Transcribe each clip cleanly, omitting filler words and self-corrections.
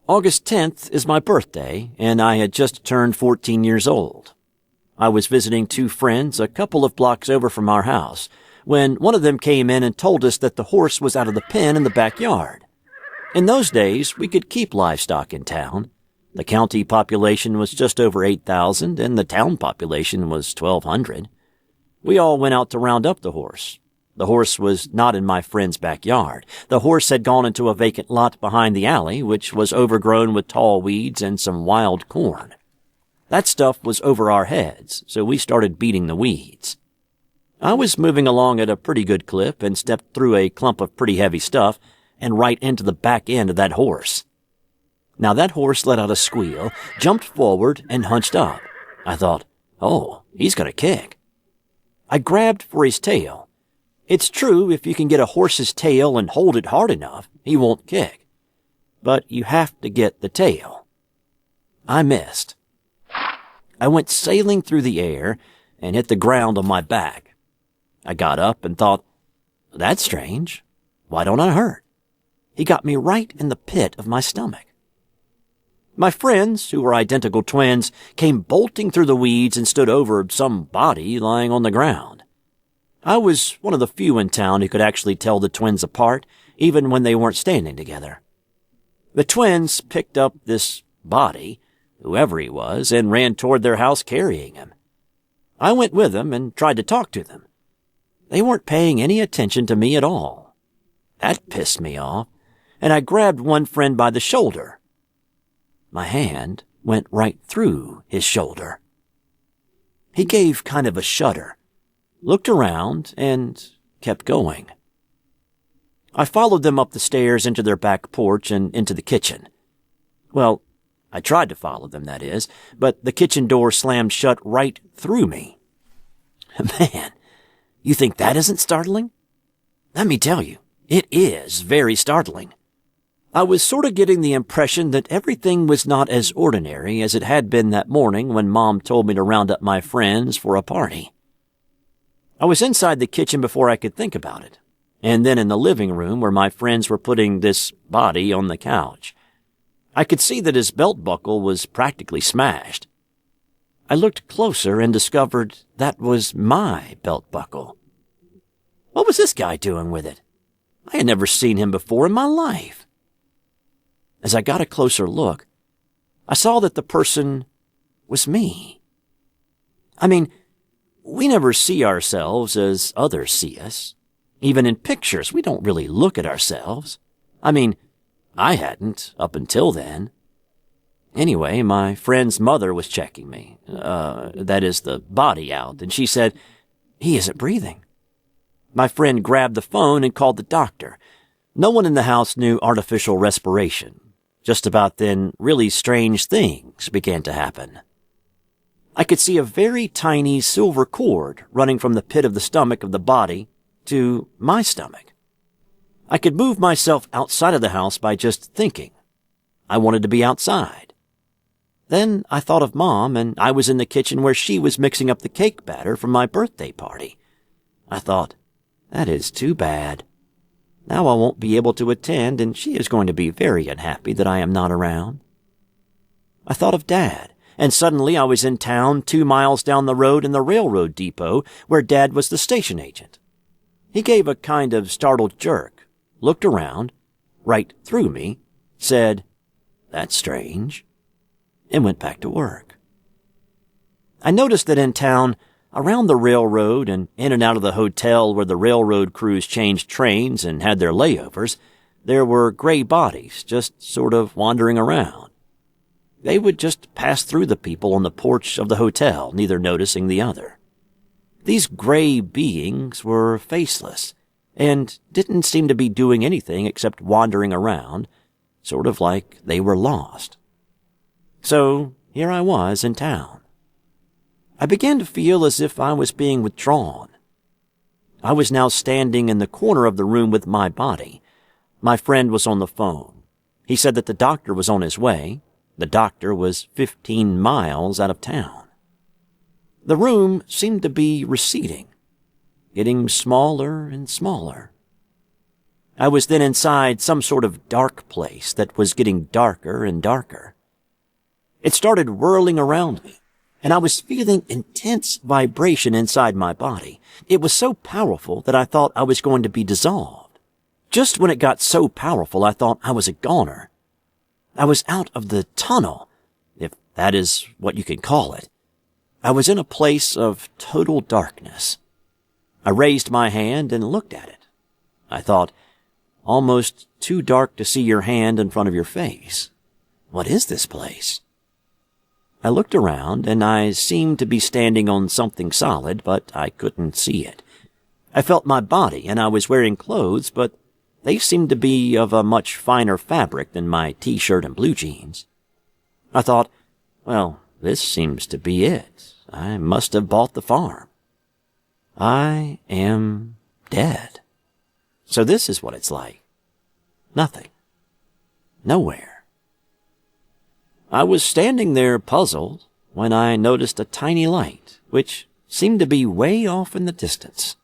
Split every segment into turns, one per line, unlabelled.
August 10th is my birthday, and I had just turned 14 years old. I was visiting two friends a couple of blocks over from our house when one of them came in and told us that the horse was out of the pen in the backyard. In those days, we could keep livestock in town. The county population was just over 8,000, and the town population was 1,200. We all went out to round up the horse. The horse was not in my friend's backyard. The horse had gone into a vacant lot behind the alley, which was overgrown with tall weeds and some wild corn. That stuff was over our heads, so we started beating the weeds. I was moving along at a pretty good clip and stepped through a clump of pretty heavy stuff and right into the back end of that horse. Now that horse let out a squeal, jumped forward, and hunched up. I thought, oh, he's gonna kick. I grabbed for his tail. It's true, if you can get a horse's tail and hold it hard enough, he won't kick. But you have to get the tail. I missed. I went sailing through the air and hit the ground on my back. I got up and thought, that's strange. Why don't I hurt? He got me right in the pit of my stomach. My friends, who were identical twins, came bolting through the weeds and stood over some body lying on the ground. I was one of the few in town who could actually tell the twins apart, even when they weren't standing together. The twins picked up this body, whoever he was, and ran toward their house carrying him. I went with them and tried to talk to them. They weren't paying any attention to me at all. That pissed me off, and I grabbed one friend by the shoulder. My hand went right through his shoulder. He gave kind of a shudder, looked around, and kept going. I followed them up the stairs into their back porch and into the kitchen. Well, I tried to follow them, that is, but the kitchen door slammed shut right through me. Man, you think that isn't startling? Let me tell you, it is very startling. I was sort of getting the impression that everything was not as ordinary as it had been that morning when Mom told me to round up my friends for a party. I was inside the kitchen before I could think about it, and then in the living room where my friends were putting this body on the couch. I could see that his belt buckle was practically smashed. I looked closer and discovered that was my belt buckle. What was this guy doing with it? I had never seen him before in my life. As I got a closer look, I saw that the person was me. I mean, we never see ourselves as others see us. Even in pictures, we don't really look at ourselves. I mean, I hadn't up until then. Anyway, my friend's mother was checking me, that is, the body out, and she said, he isn't breathing. My friend grabbed the phone and called the doctor. No one in the house knew artificial respiration. Just about then, really strange things began to happen. I could see a very tiny silver cord running from the pit of the stomach of the body to my stomach. I could move myself outside of the house by just thinking. I wanted to be outside. Then I thought of Mom, and I was in the kitchen where she was mixing up the cake batter for my birthday party. I thought, that is too bad. Now I won't be able to attend, and she is going to be very unhappy that I am not around. I thought of Dad, and suddenly I was in town 2 miles down the road in the railroad depot where Dad was the station agent. He gave a kind of startled jerk, looked around, right through me, said, that's strange, and went back to work. I noticed that in town, around the railroad and in and out of the hotel where the railroad crews changed trains and had their layovers, there were gray bodies just sort of wandering around. They would just pass through the people on the porch of the hotel, neither noticing the other. These gray beings were faceless and didn't seem to be doing anything except wandering around, sort of like they were lost. So here I was in town. I began to feel as if I was being withdrawn. I was now standing in the corner of the room with my body. My friend was on the phone. He said that the doctor was on his way. The doctor was 15 miles out of town. The room seemed to be receding, getting smaller and smaller. I was then inside some sort of dark place that was getting darker and darker. It started whirling around me, and I was feeling intense vibration inside my body. It was so powerful that I thought I was going to be dissolved. Just when it got so powerful, I thought I was a goner. I was out of the tunnel, if that is what you can call it. I was in a place of total darkness. I raised my hand and looked at it. I thought, almost too dark to see your hand in front of your face. What is this place? I looked around, and I seemed to be standing on something solid, but I couldn't see it. I felt my body, and I was wearing clothes, but they seemed to be of a much finer fabric than my t-shirt and blue jeans. I thought, well, this seems to be it. I must have bought the farm. I am dead. So this is what it's like. Nothing. Nowhere. I was standing there puzzled when I noticed a tiny light, which seemed to be way off in the distance.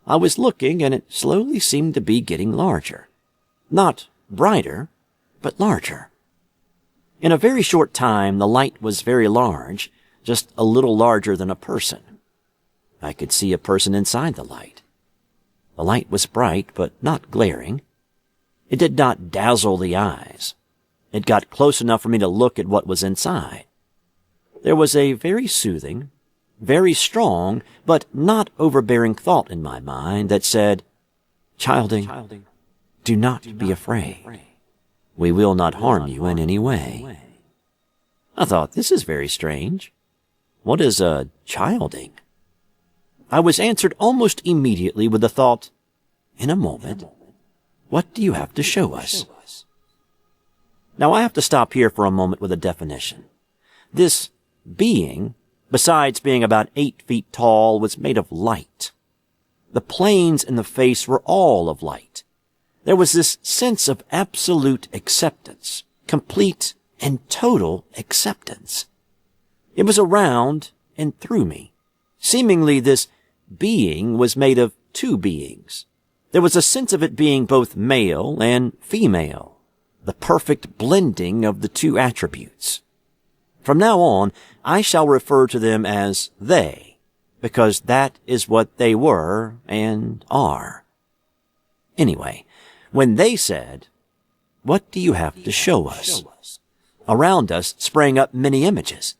I was looking, and it slowly seemed to be getting larger. Not brighter, but larger. In a very short time, the light was very large, just a little larger than a person. I could see a person inside the light. The light was bright, but not glaring. It did not dazzle the eyes. It got close enough for me to look at what was inside. There was a very soothing, very strong, but not overbearing thought in my mind that said, "Childing, do not be afraid. We will not harm you in any way." I thought, this is very strange. What is a childing? I was answered almost immediately with the thought, in a moment, what do you have to show us? Now I have to stop here for a moment with a definition. This being, besides being about 8 feet tall, was made of light. The planes in the face were all of light. There was this sense of absolute acceptance, complete and total acceptance. It was around and through me. Seemingly this being was made of 2 beings. There was a sense of it being both male and female, the perfect blending of the 2 attributes. From now on, I shall refer to them as they, because that is what they were and are. Anyway, when they said, "What do you have to show us?" around us sprang up many images.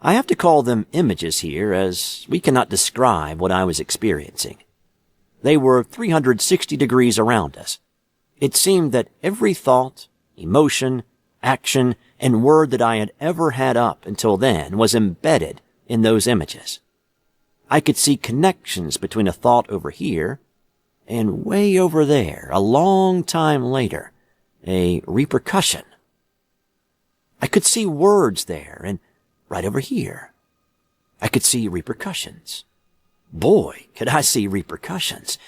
I have to call them images here, as we cannot describe what I was experiencing. They were 360 degrees around us. It seemed that every thought, emotion, action, and word that I had ever had up until then was embedded in those images. I could see connections between a thought over here and way over there, a long time later, a repercussion. I could see words there and right over here. I could see repercussions. Boy, could I see repercussions.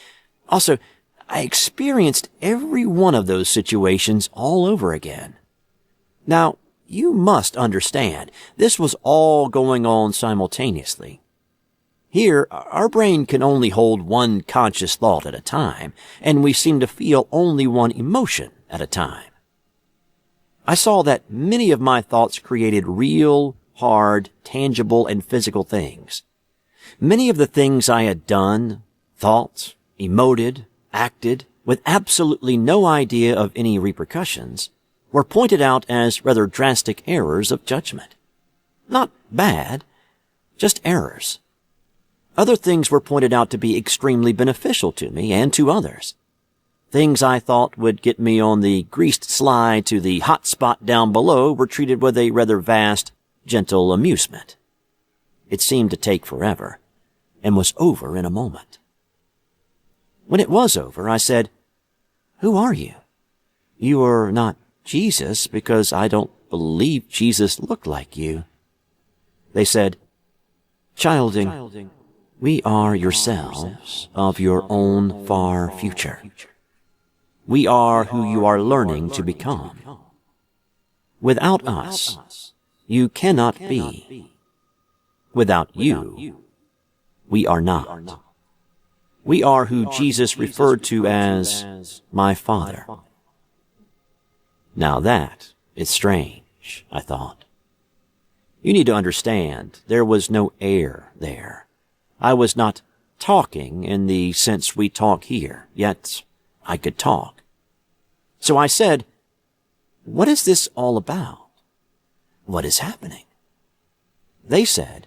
Also, I experienced every one of those situations all over again. Now, you must understand, this was all going on simultaneously. Here, our brain can only hold one conscious thought at a time, and we seem to feel only one emotion at a time. I saw that many of my thoughts created real, hard, tangible, and physical things. Many of the things I had done, thought, emoted, acted, with absolutely no idea of any repercussions, were pointed out as rather drastic errors of judgment. Not bad, just errors. Other things were pointed out to be extremely beneficial to me and to others. Things I thought would get me on the greased slide to the hot spot down below were treated with a rather vast, gentle amusement. It seemed to take forever, and was over in a moment. When it was over, I said, "Who are you? You are not Jesus, because I don't believe Jesus looked like you." They said, "Childing, we are yourselves of your own far future. We are who you are learning to become. Without us, you cannot be. Without you, we are not. We are who Jesus referred to as my Father. Now that is strange, I thought. You need to understand, there was no air there. I was not talking in the sense we talk here, yet I could talk. So I said, "What is this all about? What is happening?" They said,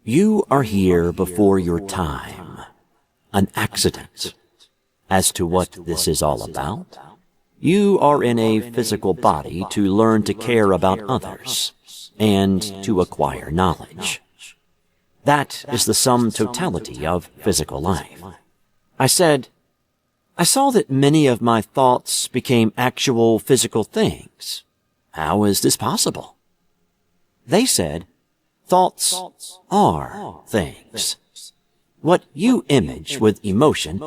"You are here before your time. An accident." As to what this is all about, you are in a physical body to learn to care about others and to acquire knowledge. That is the sum totality of physical life. I said, "I saw that many of my thoughts became actual physical things. How is this possible?" They said, "Thoughts are things. What you image with emotion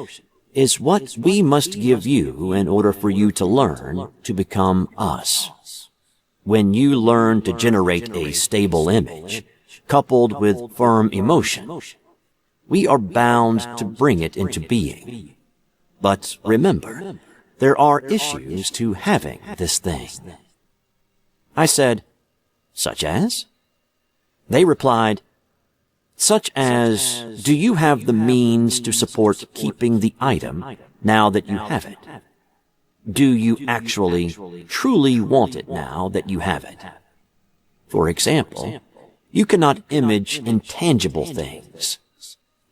is what we must give you in order for you to learn to become us. When you learn to generate a stable image, coupled with firm emotion, we are bound to bring it into being. But remember, there are issues to having this thing." I said, "Such as?" They replied, "Such as, do you have the means to support keeping the item now that you have it? Do you actually, truly want it now that you have it? For example, you cannot image intangible things.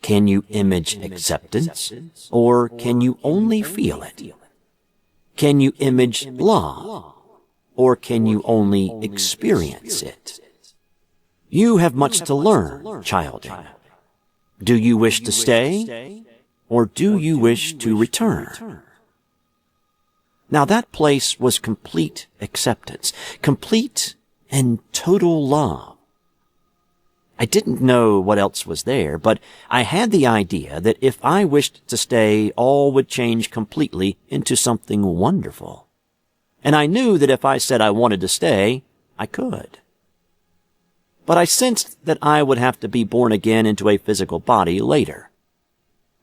Can you image acceptance, or can you only feel it? Can you image love, or can you only experience it? You have much to learn, childing. Do you wish to stay, or do you wish to return?" Now that place was complete acceptance, complete and total love. I didn't know what else was there, but I had the idea that if I wished to stay, all would change completely into something wonderful. And I knew that if I said I wanted to stay, I could. But I sensed that I would have to be born again into a physical body later.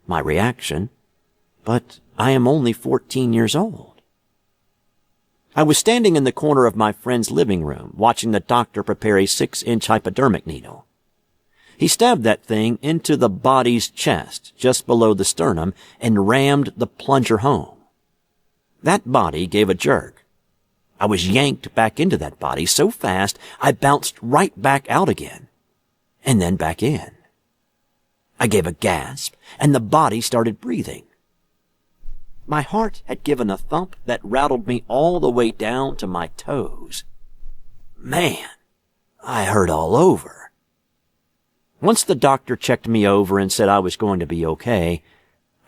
My reaction, "But I am only 14 years old." I was standing in the corner of my friend's living room, watching the doctor prepare a 6-inch hypodermic needle. He stabbed that thing into the body's chest, just below the sternum, and rammed the plunger home. That body gave a jerk. I was yanked back into that body so fast I bounced right back out again, and then back in. I gave a gasp, and the body started breathing. My heart had given a thump that rattled me all the way down to my toes. Man, I hurt all over. Once the doctor checked me over and said I was going to be okay,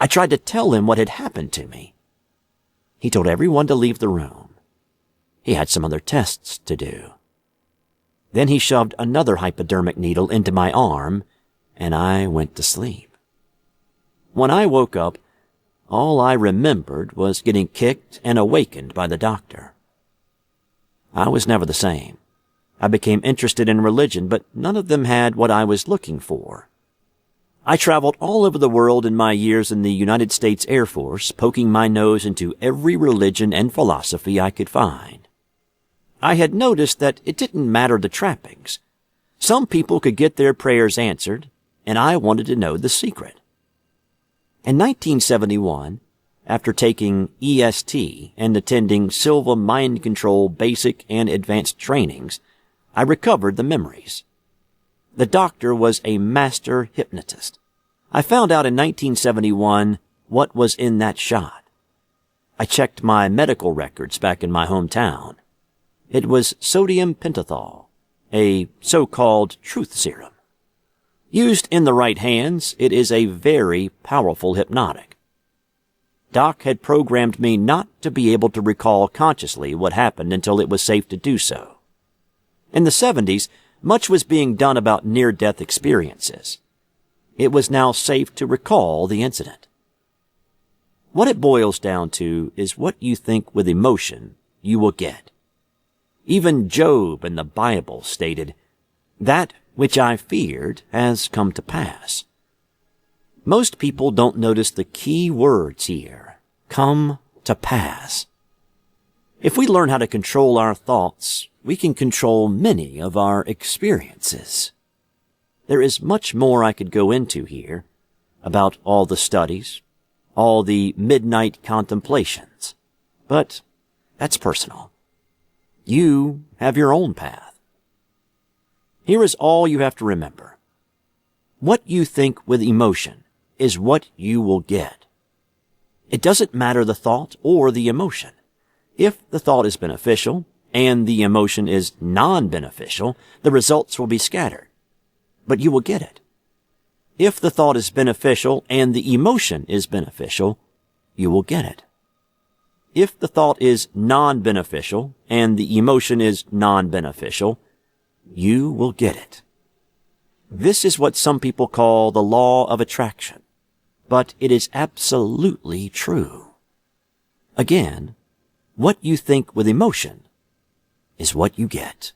I tried to tell him what had happened to me. He told everyone to leave the room. He had some other tests to do. Then he shoved another hypodermic needle into my arm, and I went to sleep. When I woke up, all I remembered was getting kicked and awakened by the doctor. I was never the same. I became interested in religion, but none of them had what I was looking for. I traveled all over the world in my years in the United States Air Force, poking my nose into every religion and philosophy I could find. I had noticed that it didn't matter the trappings. Some people could get their prayers answered, and I wanted to know the secret. In 1971, after taking EST and attending Silva Mind Control basic and advanced trainings, I recovered the memories. The doctor was a master hypnotist. I found out in 1971 what was in that shot. I checked my medical records back in my hometown. It was sodium pentothal, a so-called truth serum. Used in the right hands, it is a very powerful hypnotic. Doc had programmed me not to be able to recall consciously what happened until it was safe to do so. In the 70s, much was being done about near-death experiences. It was now safe to recall the incident. What it boils down to is what you think with emotion you will get. Even Job in the Bible stated, "That which I feared has come to pass." Most people don't notice the key words here. Come to pass. If we learn how to control our thoughts, we can control many of our experiences. There is much more I could go into here about all the studies, all the midnight contemplations, but that's personal. You have your own path. Here is all you have to remember. What you think with emotion is what you will get. It doesn't matter the thought or the emotion. If the thought is beneficial and the emotion is non-beneficial, the results will be scattered, but you will get it. If the thought is beneficial and the emotion is beneficial, you will get it. If the thought is non-beneficial and the emotion is non-beneficial, you will get it. This is what some people call the law of attraction, but it is absolutely true. Again, what you think with emotion is what you get.